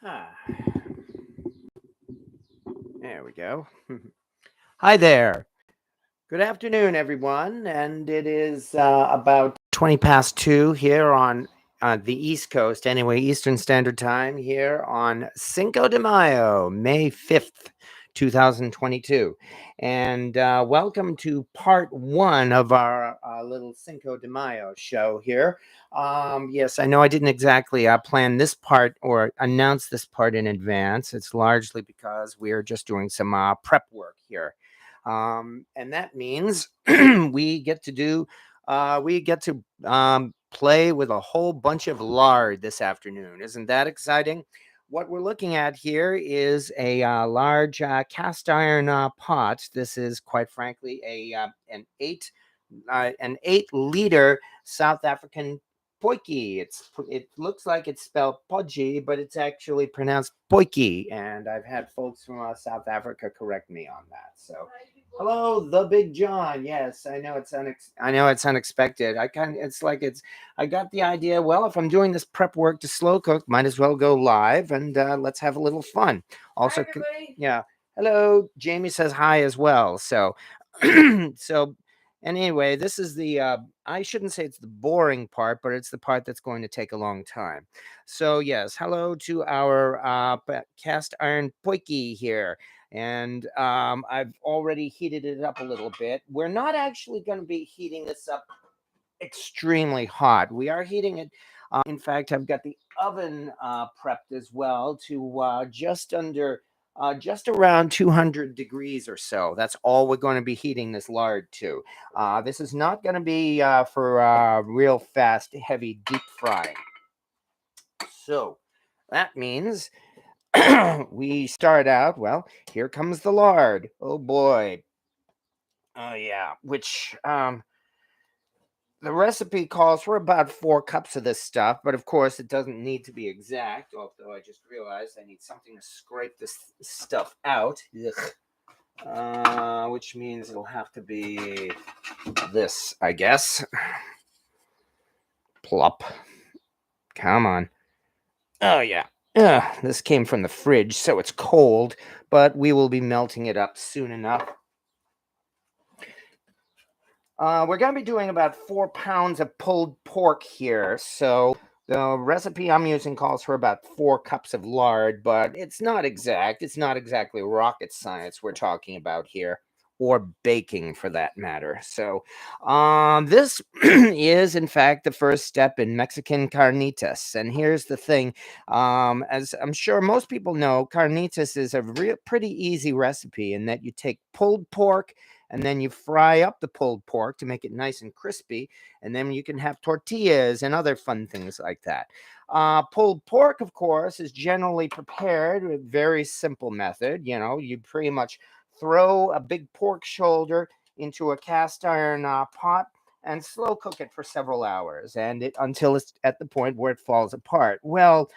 Ah, there we go. Hi there. Good afternoon, everyone. And it is about 20 past 2 here on the East Coast, anyway, Eastern Standard Time here on Cinco de Mayo, May 5th, 2022. And welcome to part 1 of our little Cinco de Mayo show here. Yes, I know I didn't exactly plan this part or announce this part in advance. It's largely because we are just doing some prep work here. And that means we get to play with a whole bunch of lard this afternoon. Isn't that exciting? What we're looking at here is a large cast iron pot. This is quite frankly an 8 liter South African poiki. It looks like it's spelled podgy, but it's actually pronounced poiki. And I've had folks from South Africa correct me on that. So, hello, the Big John. Yes, I know it's unexpected. I got the idea. Well, if I'm doing this prep work to slow cook, might as well go live and let's have a little fun. Also, yeah. Hello, Jamie says hi as well. So, so. And anyway, this is I shouldn't say it's the boring part, but it's the part that's going to take a long time. So, yes, hello to our cast iron poiki here. And I've already heated it up a little bit. We're not actually going to be heating this up extremely hot. We are heating it. In fact, I've got the oven prepped as well to just around 200 degrees or so. That's all we're going to be heating this lard to. This is not going to be for real fast, heavy deep frying. So that means we start out, well, here comes the lard. Oh boy. Oh yeah, which the recipe calls for about 4 cups of this stuff, but of course it doesn't need to be exact, although I just realized I need something to scrape this stuff out. Which means it'll have to be this, I guess. Plop. Come on. Oh yeah. This came from the fridge, so it's cold, but we will be melting it up soon enough. We're going to be doing about 4 pounds of pulled pork here. So the recipe I'm using calls for about 4 cups of lard, but it's not exact. It's not exactly rocket science we're talking about here, or baking for that matter. So this is, in fact, the first step in Mexican carnitas. And here's the thing. As I'm sure most people know, carnitas is a pretty easy recipe in that you take pulled pork, and then you fry up the pulled pork to make it nice and crispy, and then you can have tortillas and other fun things like that. Pulled pork, of course, is generally prepared with a very simple method. You know, you pretty much throw a big pork shoulder into a cast iron pot and slow cook it for several hours, and until it's at the point where it falls apart. Well,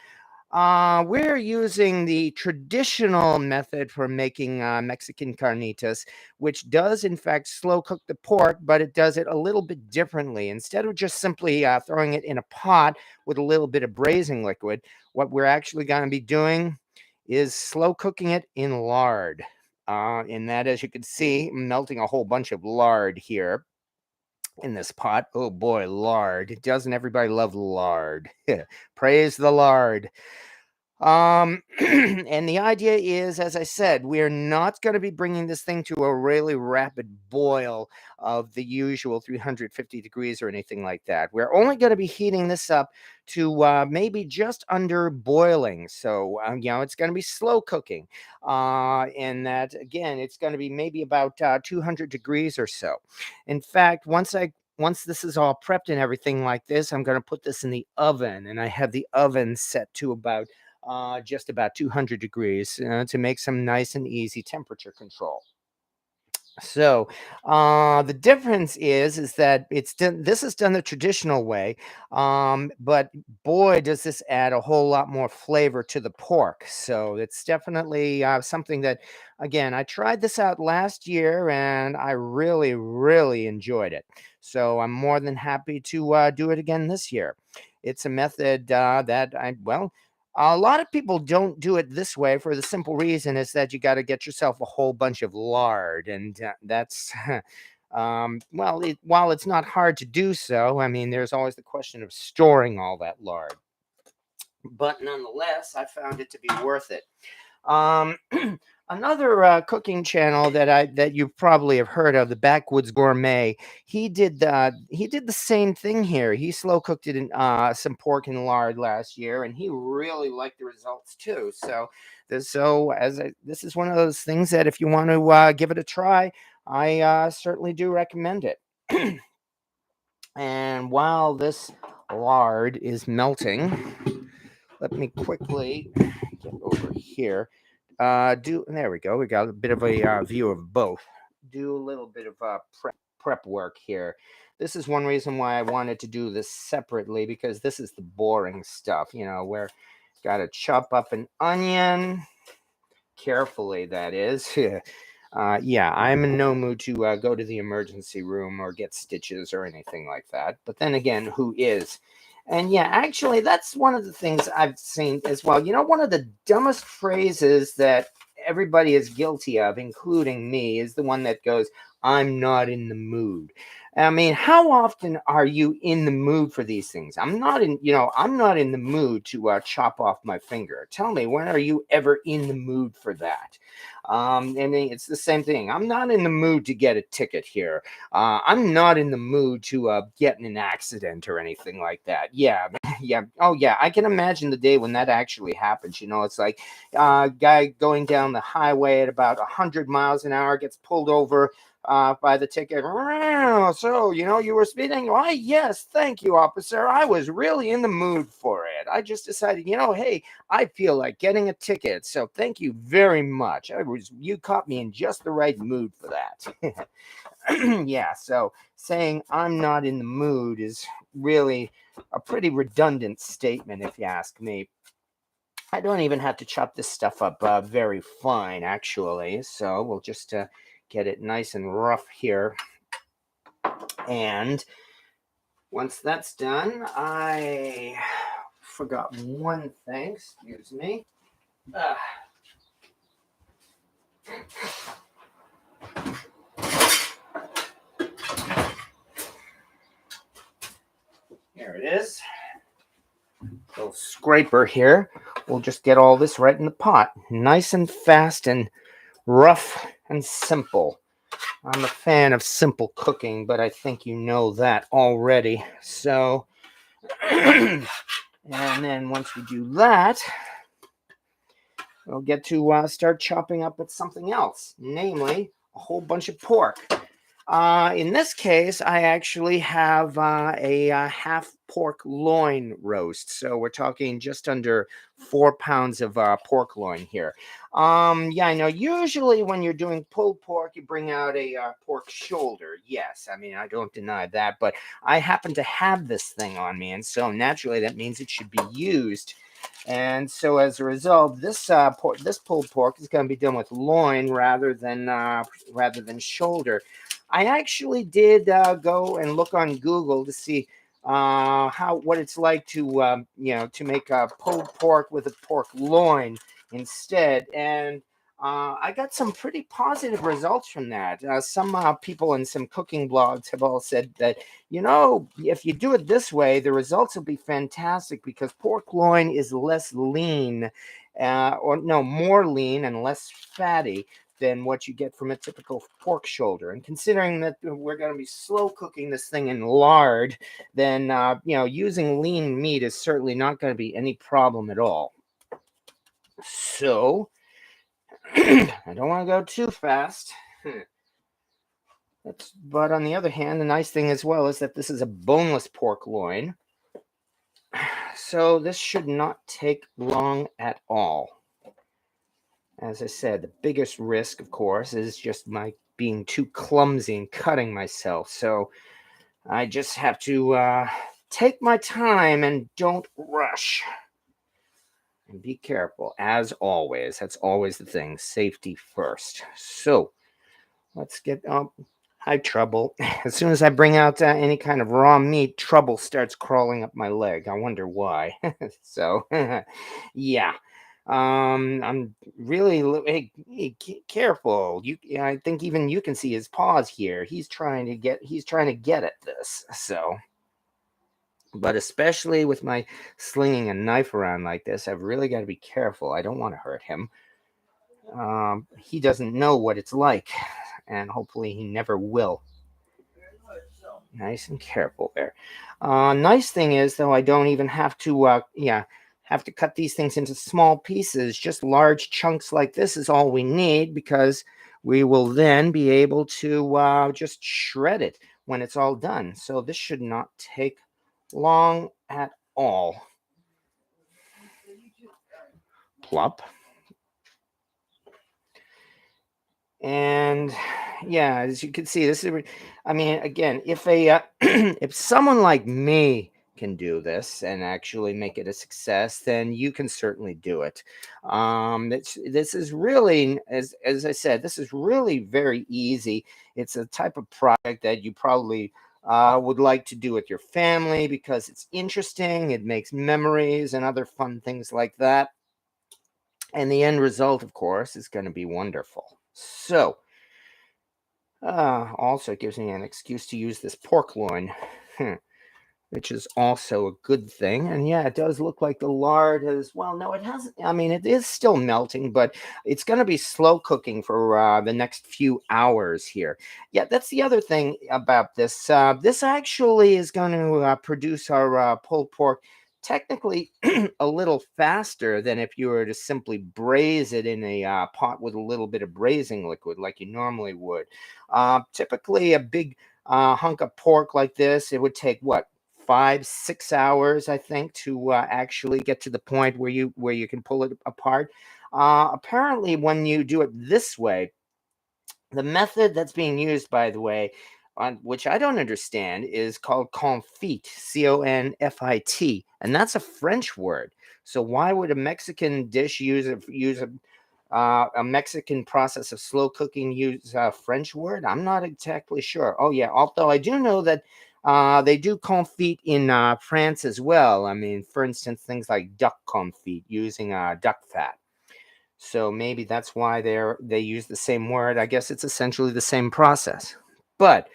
we're using the traditional method for making Mexican carnitas, which does, in fact, slow cook the pork, but it does it a little bit differently. Instead of just simply throwing it in a pot with a little bit of braising liquid, what we're actually going to be doing is slow cooking it in lard. In that, as you can see, I'm melting a whole bunch of lard here in this pot. Oh boy, lard. Doesn't everybody love lard? Praise the lard. And the idea is, as I said, we're not going to be bringing this thing to a really rapid boil of the usual 350 degrees or anything like that. We're only going to be heating this up to maybe just under boiling. So, it's going to be slow cooking. And that, again, it's going to be maybe about 200 degrees or so. In fact, once this is all prepped and everything like this, I'm going to put this in the oven, and I have the oven set to just about 200 degrees to make some nice and easy temperature control. So the difference is that this is done the traditional way, but boy, does this add a whole lot more flavor to the pork. So it's definitely something that, again, I tried this out last year and I really, really enjoyed it. So I'm more than happy to do it again this year. It's a method that A lot of people don't do it this way for the simple reason is that you got to get yourself a whole bunch of lard, and that's well, while it's not hard to do so, I mean, there's always the question of storing all that lard. But nonetheless, I found it to be worth it. Um, another cooking channel that you probably have heard of, the Backwoods Gourmet. He did the same thing here. He slow cooked it in some pork and lard last year, and he really liked the results too. So this is one of those things that if you want to give it a try, I certainly do recommend it. And while this lard is melting, let me quickly get over here. There we go. We got a bit of a view of both. Do a little bit of prep work here. This is one reason why I wanted to do this separately, because this is the boring stuff, where got to chop up an onion carefully, that is. Yeah, I'm in no mood to go to the emergency room or get stitches or anything like that. But then again, who is? And yeah, actually, that's one of the things I've seen as well. One of the dumbest phrases that everybody is guilty of, including me, is the one that goes, "I'm not in the mood." I mean, how often are you in the mood for these things? I'm not in the mood to chop off my finger. Tell me, when are you ever in the mood for that? I mean, it's the same thing. I'm not in the mood to get a ticket here. I'm not in the mood to get in an accident or anything like that. Yeah, yeah. Oh, yeah. I can imagine the day when that actually happens. It's like a guy going down the highway at about 100 miles an hour gets pulled over by the ticket. So, you were speeding. Why, yes, thank you, officer. I was really in the mood for it. I just decided, hey, I feel like getting a ticket. So thank you very much. You caught me in just the right mood for that. Yeah, so saying I'm not in the mood is really a pretty redundant statement, if you ask me. I don't even have to chop this stuff up very fine, actually. So we'll just get it nice and rough here. And once that's done, I forgot one thing. Excuse me. Here it is. Little scraper here. We'll just get all this right in the pot. Nice and fast and rough and simple. I'm a fan of simple cooking, but I think you know that already. So, and then once we do that, we'll get to start chopping up at something else, namely a whole bunch of pork. In this case, I actually have a half pork loin roast. So we're talking just under 4 pounds of pork loin here. Yeah, I know usually when you're doing pulled pork, you bring out a pork shoulder. Yes, I mean, I don't deny that, but I happen to have this thing on me. And so naturally, that means it should be used. And so as a result, this pulled pork is going to be done with loin rather than shoulder. I actually did go and look on Google to see what it's like to make a pulled pork with a pork loin instead, and I got some pretty positive results from that. Some people in some cooking blogs have all said that if you do it this way, the results will be fantastic because pork loin is less lean, more lean and less fatty than what you get from a typical pork shoulder. And considering that we're going to be slow cooking this thing in lard, then using lean meat is certainly not going to be any problem at all. So I don't want to go too fast. But on the other hand, the nice thing as well is that this is a boneless pork loin. So this should not take long at all. As I said, the biggest risk, of course, is just my being too clumsy and cutting myself. So I just have to take my time and don't rush. And be careful, as always. That's always the thing. Safety first. So let's get up. I have trouble. As soon as I bring out any kind of raw meat, trouble starts crawling up my leg. I wonder why. So, yeah. I'm really hey, careful. I think even you can see his paws here. He's trying to get at this. So, but especially with my slinging a knife around like this, I've really got to be careful. I don't want to hurt him. He doesn't know what it's like, and hopefully he never will. Nice and careful there. Nice thing is, though, I don't even have to, have to cut these things into small pieces. Just large chunks like this is all we need, because we will then be able to just shred it when it's all done. So this should not take long at all. Plop. And yeah, as you can see, I mean, again, if if someone like me can do this and actually make it a success, then you can certainly do it. This is really, as I said, this is really very easy. It's a type of project that you probably would like to do with your family, because it's interesting. It makes memories and other fun things like that. And the end result, of course, is going to be wonderful. So, also gives me an excuse to use this pork loin, which is also a good thing. And yeah, it does look like the lard has, well, no, it hasn't. I mean, it is still melting, but it's going to be slow cooking for the next few hours here. Yeah, that's the other thing about this. This actually is going to produce our pulled pork technically a little faster than if you were to simply braise it in a pot with a little bit of braising liquid like you normally would. Typically, a big hunk of pork like this, it would take what, 5, 6 hours, I think, to actually get to the point where you can pull it apart. Apparently, when you do it this way, the method that's being used, by the way, on which I don't understand, is called confit, CONFIT, and that's a French word. So why would a Mexican dish use a Mexican process of slow cooking use a French word? I'm not exactly sure. Oh yeah, although I do know that they do confit in France as well. I mean, for instance, things like duck confit using duck fat. So maybe that's why they use the same word. I guess it's essentially the same process. But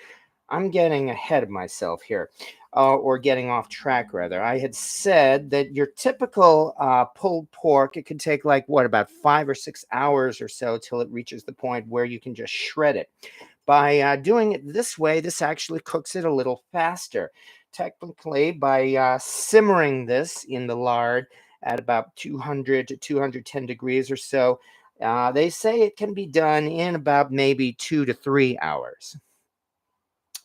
I'm getting ahead of myself here, or getting off track, rather. I had said that your typical pulled pork, it could take like what, about 5 or 6 hours or so till it reaches the point where you can just shred it. By doing it this way, this actually cooks it a little faster. Technically, by simmering this in the lard at about 200 to 210 degrees or so, they say it can be done in about maybe 2 to 3 hours.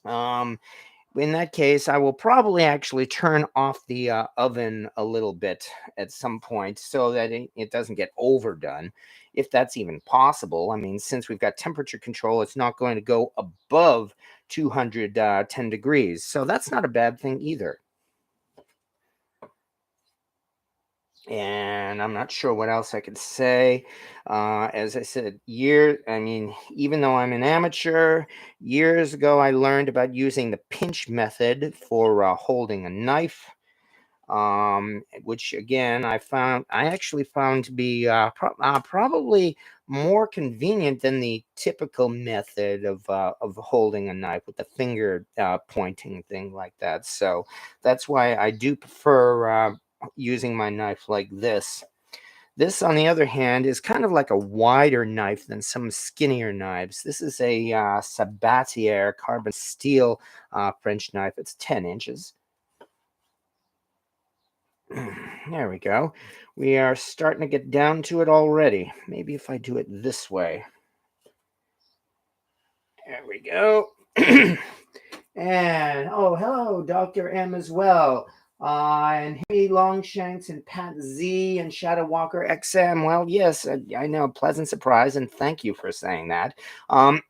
Um, in that case, I will probably actually turn off the oven a little bit at some point so that it doesn't get overdone, if that's even possible. I mean, since we've got temperature control, it's not going to go above 210 degrees. So that's not a bad thing either. And I'm not sure what else I could say. As I said, I mean, even though I'm an amateur, years ago I learned about using the pinch method for holding a knife, which again I actually found to be probably more convenient than the typical method of holding a knife with the finger pointing thing like that. So that's why I do prefer using my knife like this. This, on the other hand, is kind of like a wider knife than some skinnier knives. This is a Sabatier carbon steel French knife. It's 10 inches. There we go. We are starting to get down to it already. Maybe if I do it this way. There we go. And oh, hello, Dr. M as well. And Henry Longshanks and Pat Z and Shadow Walker XM. Well, yes, I know, pleasant surprise, and thank you for saying that.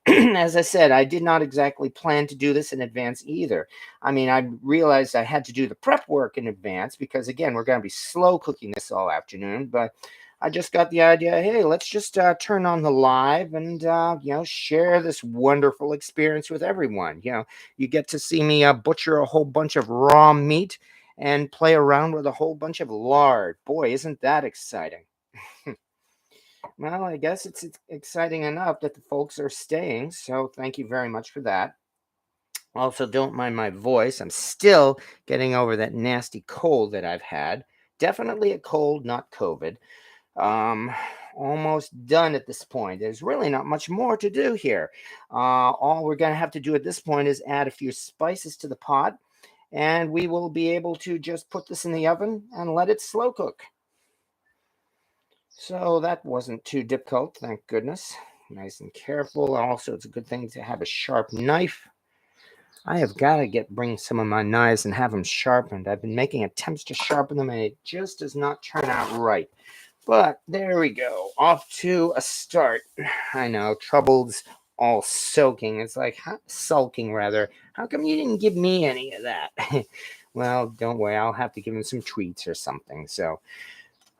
As I said, I did not exactly plan to do this in advance either. I mean, I realized I had to do the prep work in advance because, again, we're going to be slow cooking this all afternoon. But I just got the idea, hey, let's just turn on the live and, share this wonderful experience with everyone. You get to see me butcher a whole bunch of raw meat and play around with a whole bunch of lard. Boy, isn't that exciting? Well, I guess it's exciting enough that the folks are staying, so thank you very much for that. Also, don't mind my voice. I'm still getting over that nasty cold that I've had. Definitely a cold, not COVID. Um, Almost done at this point. There's really not much more to do here. All we're going to have to do at this point is add a few spices to the pot, and we will be able to just put this in the oven and let it slow cook. So that wasn't too difficult, thank goodness. Nice and careful. Also, it's a good thing to have a sharp knife. I have got to bring some of my knives and have them sharpened. I've been making attempts to sharpen them, and it just does not turn out right. But there we go. Off to a start. I know, troubled's all soaking. It's like, sulking, rather. How come you didn't give me any of that? Well, don't worry. I'll have to give him some treats or something. So,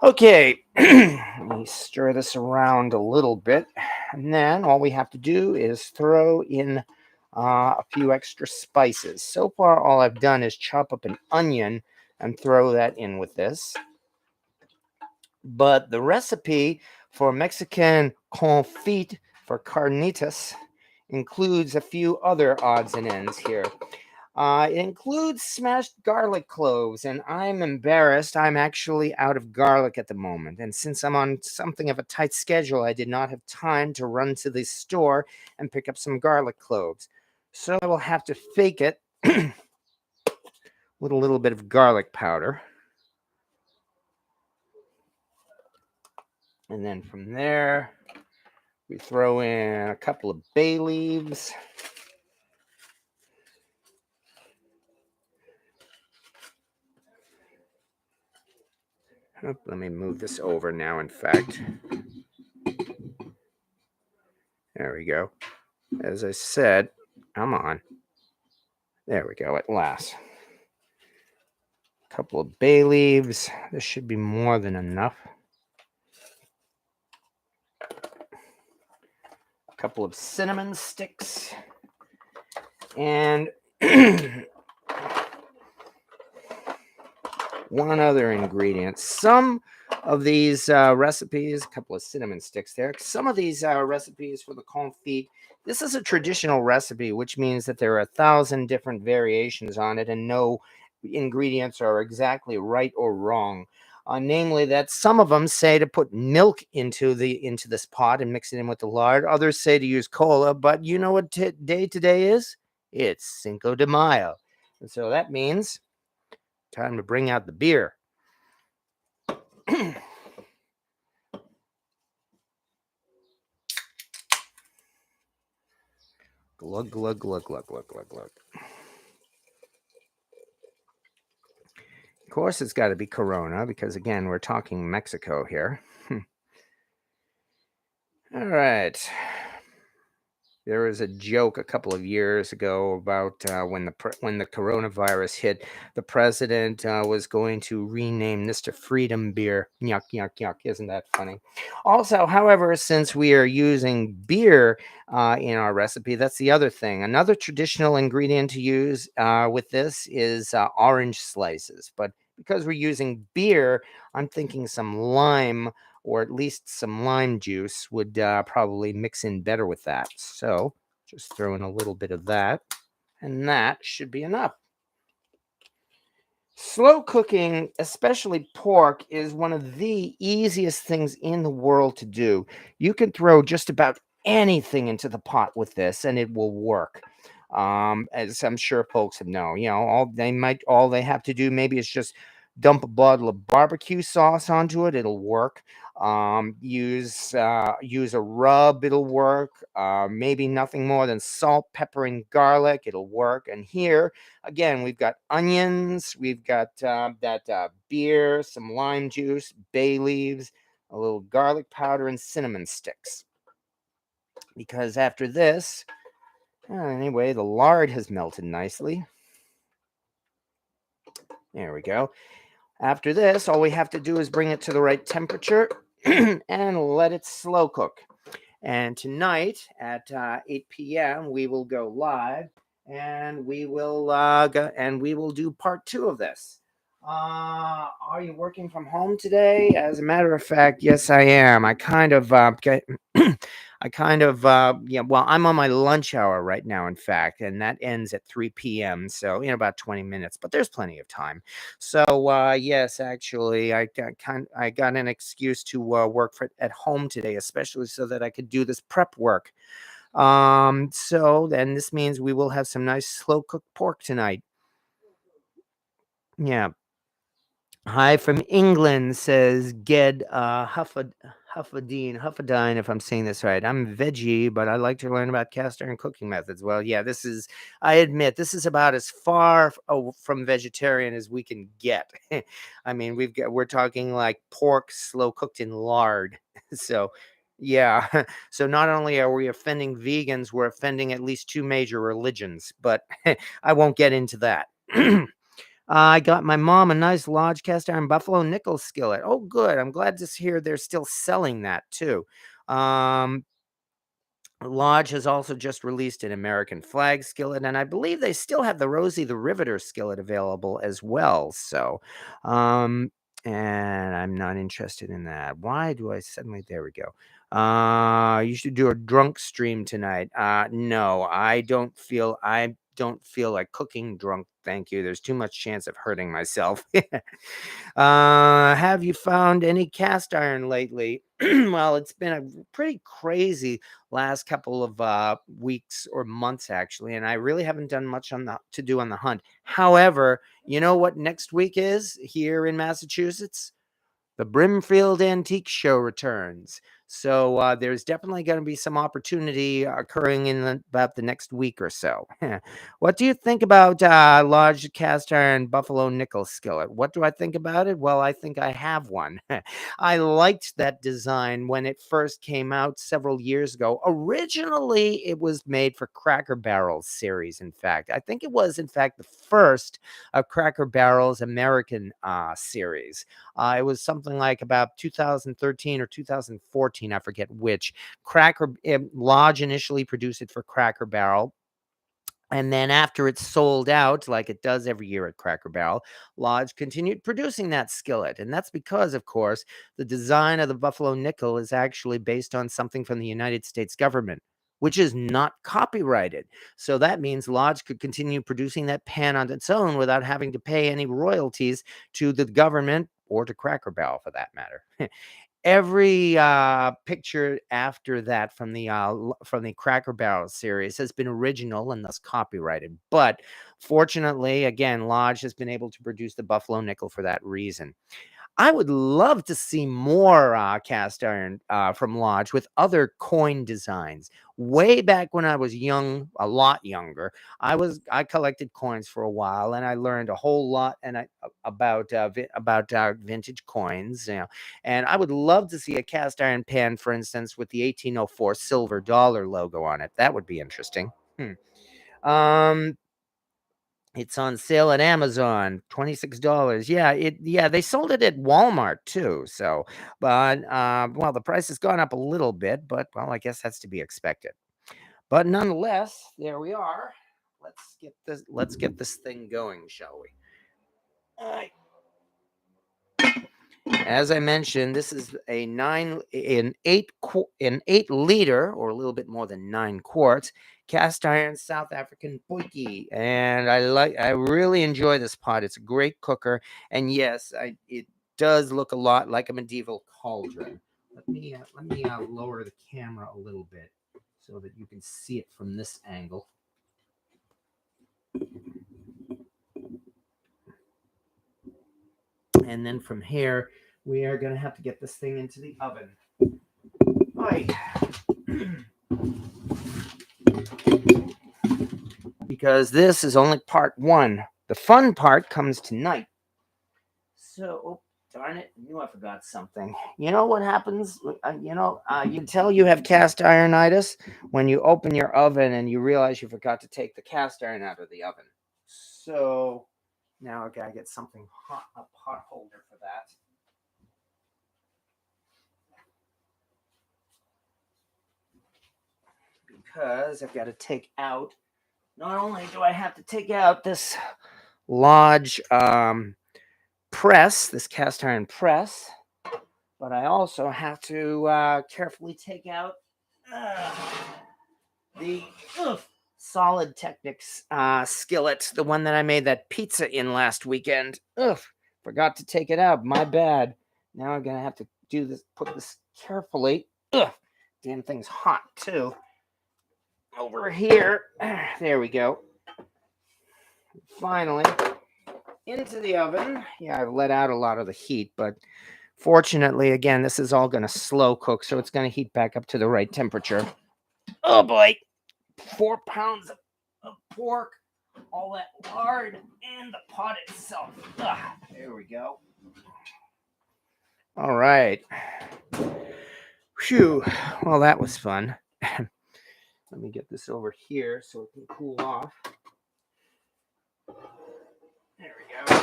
okay. Let me stir this around a little bit. And then all we have to do is throw in a few extra spices. So far, all I've done is chop up an onion and throw that in with this. But the recipe for Mexican confit for carnitas includes a few other odds and ends here. It includes smashed garlic cloves, and I'm embarrassed. I'm actually out of garlic at the moment. And since I'm on something of a tight schedule, I did not have time to run to the store and pick up some garlic cloves. So I will have to fake it with a little bit of garlic powder. And then from there, we throw in a couple of bay leaves. Let me move this over now, in fact. There we go. As I said, come on. There we go, at last. A couple of bay leaves. This should be more than enough. A couple of cinnamon sticks. And one other ingredient. Some of these recipes, a couple of cinnamon sticks there. Some of these recipes for the confit, this is a traditional recipe, which means that there are 1,000 different variations on it, and no ingredients are exactly right or wrong. Namely, that some of them say to put milk into this pot and mix it in with the lard. Others say to use cola, but you know what day today is? It's Cinco de Mayo, and so that means time to bring out the beer. Glug, glug, glug, glug, glug, glug, glug. Of course, it's got to be Corona because, again, we're talking Mexico here. All right. There was a joke a couple of years ago about when the coronavirus hit, the president was going to rename this to Freedom Beer. Yuck, yuck, yuck. Isn't that funny? Also, however, since we are using beer in our recipe, that's the other thing. Another traditional ingredient to use with this is orange slices. But because we're using beer, I'm thinking some lime, or at least some lime juice, would probably mix in better with that. So just throw in a little bit of that, and that should be enough. Slow cooking, especially pork, is one of the easiest things in the world to do. You can throw just about anything into the pot with this, and it will work. As I'm sure folks know, all they have to do maybe is just dump a bottle of barbecue sauce onto it. It'll work. Use a rub. It'll work. Maybe nothing more than salt, pepper, and garlic. It'll work. And here again, we've got onions. We've got that beer, some lime juice, bay leaves, a little garlic powder, and cinnamon sticks. Because after this, anyway, the lard has melted nicely. There we go. After this, all we have to do is bring it to the right temperature, and let it slow cook. And tonight at 8 p.m. we will go live, and we will do part 2 of this. Are you working from home today? As a matter of fact, yes, I am. I kind of yeah. Well, I'm on my lunch hour right now, in fact, and that ends at 3 p.m. So about 20 minutes, but there's plenty of time. So yes, actually, I got an excuse to work at home today, especially so that I could do this prep work. So then this means we will have some nice slow cooked pork tonight. Yeah. Hi from England, says Ged Huffadine, if I'm saying this right. I'm veggie, but I like to learn about cast iron cooking methods. Well, yeah, I admit, this is about as far from vegetarian as we can get. I mean, we're talking like pork slow cooked in lard. So, yeah. So not only are we offending vegans, we're offending at least 2 major religions, but I won't get into that. I got my mom a nice Lodge cast iron buffalo nickel skillet. Oh, good. I'm glad to hear they're still selling that too. Um, Lodge has also just released an American flag skillet, and I believe they still have the Rosie the Riveter skillet available as well. So, um, and I'm not interested in that. Why do I suddenly? There we go. You should do a drunk stream tonight. No, I don't feel like cooking drunk. Thank you. There's too much chance of hurting myself. Have you found any cast iron lately? Well, it's been a pretty crazy last couple of weeks or months, actually, and I really haven't done much to do on the hunt. However, you know what next week is here in Massachusetts? The Brimfield Antique Show returns. So there's definitely going to be some opportunity occurring in about the next week or so. What do you think about large cast iron buffalo nickel skillet? What do I think about it? Well, I think I have one. I liked that design when it first came out several years ago. Originally, it was made for Cracker Barrel's series, in fact. I think it was, in fact, the first of Cracker Barrel's American series. It was something like about 2013 or 2014, I forget which. Lodge initially produced it for Cracker Barrel. And then after it sold out, like it does every year at Cracker Barrel, Lodge continued producing that skillet. And that's because, of course, the design of the Buffalo Nickel is actually based on something from the United States government, which is not copyrighted. So that means Lodge could continue producing that pan on its own without having to pay any royalties to the government or to Cracker Barrel for that matter. Every picture after that from the Cracker Barrel series has been original and thus copyrighted. But fortunately, again, Lodge has been able to produce the Buffalo Nickel for that reason. I would love to see more cast iron from Lodge with other coin designs. Way back when I was young, a lot younger, I collected coins for a while, and I learned a whole lot about vintage coins. And I would love to see a cast iron pan, for instance, with the 1804 silver dollar logo on it. That would be interesting. Um, it's on sale at Amazon, $26. Yeah, they sold it at Walmart too. So, but well, the price has gone up a little bit, but well, I guess that's to be expected. But nonetheless, there we are. Let's get this thing going, shall we? All right. As I mentioned, this is an 8 liter, or a little bit more than 9 quarts, cast iron South African poiki, and I really enjoy this pot. It's a great cooker, and yes, it does look a lot like a medieval cauldron. Let me lower the camera a little bit so that you can see it from this angle. And then from here, we are going to have to get this thing into the oven. Right. Because this is only part 1. The fun part comes tonight. So, oh, darn it, I knew I forgot something. You know what happens? You tell you have cast ironitis when you open your oven and you realize you forgot to take the cast iron out of the oven. So, now I gotta get something hot, a pot holder for that. because I've got to take out, not only do I have to take out this large press, this cast iron press, but I also have to carefully take out the Solid Technics skillet, the one that I made that pizza in last weekend. Forgot to take it out. My bad. Now I'm gonna have to do this. Put this carefully. Damn thing's hot too. Over here. There we go. Finally, into the oven. Yeah, I've let out a lot of the heat, but fortunately, again, this is all gonna slow cook, so it's gonna heat back up to the right temperature. Oh boy. 4 pounds of pork, all that lard, and the pot itself. There we go. All right. Phew. Well, that was fun. Let me get this over here so it can cool off. There we go.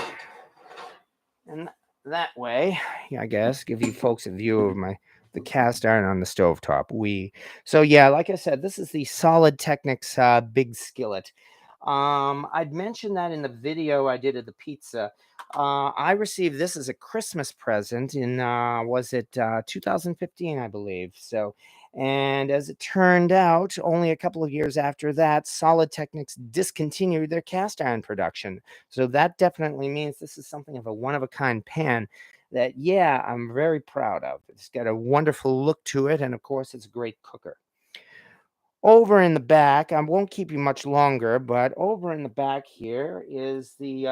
And that way, I guess, give you folks a view of the cast iron on the stovetop. So yeah, like I said, this is the Solid Technics big skillet. I'd mentioned that in the video I did of the pizza. I received this as a Christmas present in was it 2015, I believe. So, and as it turned out, only a couple of years after that, Solid Technics discontinued their cast iron production. So that definitely means this is something of a one-of-a-kind pan that, yeah, I'm very proud of. It's got a wonderful look to it, and of course, it's a great cooker. Over in the back, I won't keep you much longer, but over in the back here is the,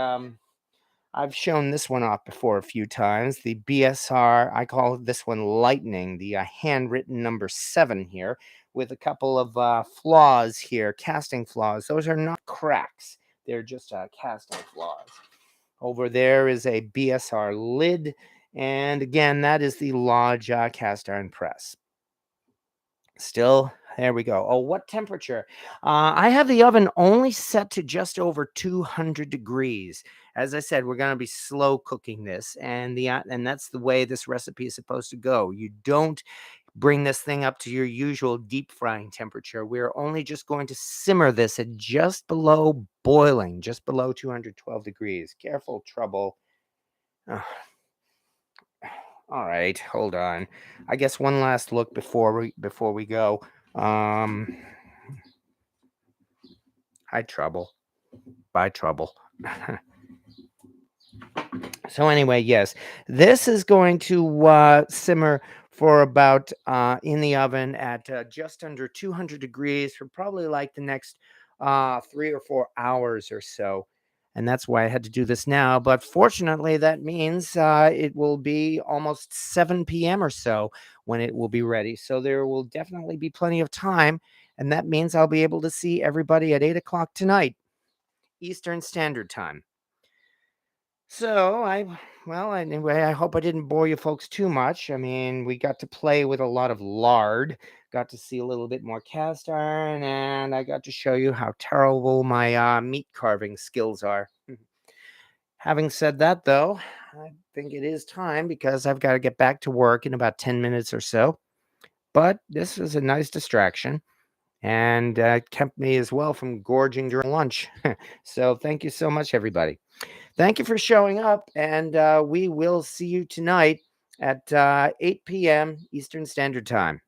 I've shown this one off before a few times, the BSR, I call this one Lightning, the handwritten number 7 here, with a couple of flaws here, casting flaws. Those are not cracks. They're just casting flaws. Over there is a BSR lid, and again, that is the large cast iron press. Still, there we go. Oh, what temperature? I have the oven only set to just over 200 degrees. As I said, we're going to be slow cooking this, and that's the way this recipe is supposed to go. You don't bring this thing up to your usual deep frying temperature. We're only just going to simmer this at just below boiling, just below 212 degrees. Careful, trouble. All right, hold on. I guess one last look before we go. Hi, trouble. Bye, trouble. So anyway, yes, this is going to simmer for about in the oven at just under 200 degrees for probably like the next 3 or 4 hours or so. And that's why I had to do this now. But fortunately, that means it will be almost 7 p.m. or so when it will be ready. So there will definitely be plenty of time. And that means I'll be able to see everybody at 8 o'clock tonight, Eastern Standard Time. So anyway, I hope I didn't bore you folks too much. I mean, we got to play with a lot of lard, got to see a little bit more cast iron, and I got to show you how terrible my meat carving skills are. Having said that, though, I think it is time because I've got to get back to work in about 10 minutes or so. But this was a nice distraction and kept me as well from gorging during lunch. So thank you so much, everybody. Thank you for showing up, and we will see you tonight at 8 p.m. Eastern Standard Time.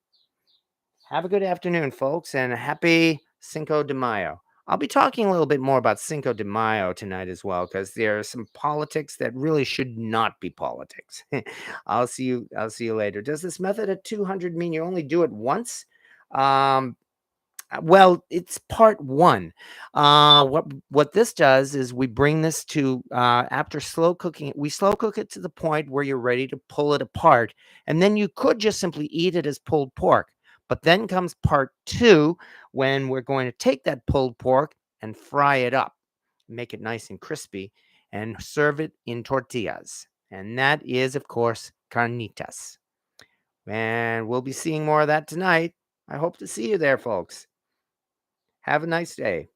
Have a good afternoon, folks, and happy Cinco de Mayo. I'll be talking a little bit more about Cinco de Mayo tonight as well, because there are some politics that really should not be politics. I'll see you later. Does this method at 200 mean you only do it once? Well, it's part 1. What this does is we bring this to after slow cooking it. We slow cook it to the point where you're ready to pull it apart, and then you could just simply eat it as pulled pork. But then comes part 2 when we're going to take that pulled pork and fry it up, make it nice and crispy, and serve it in tortillas. And that is, of course, carnitas. And we'll be seeing more of that tonight. I hope to see you there, folks. Have a nice day.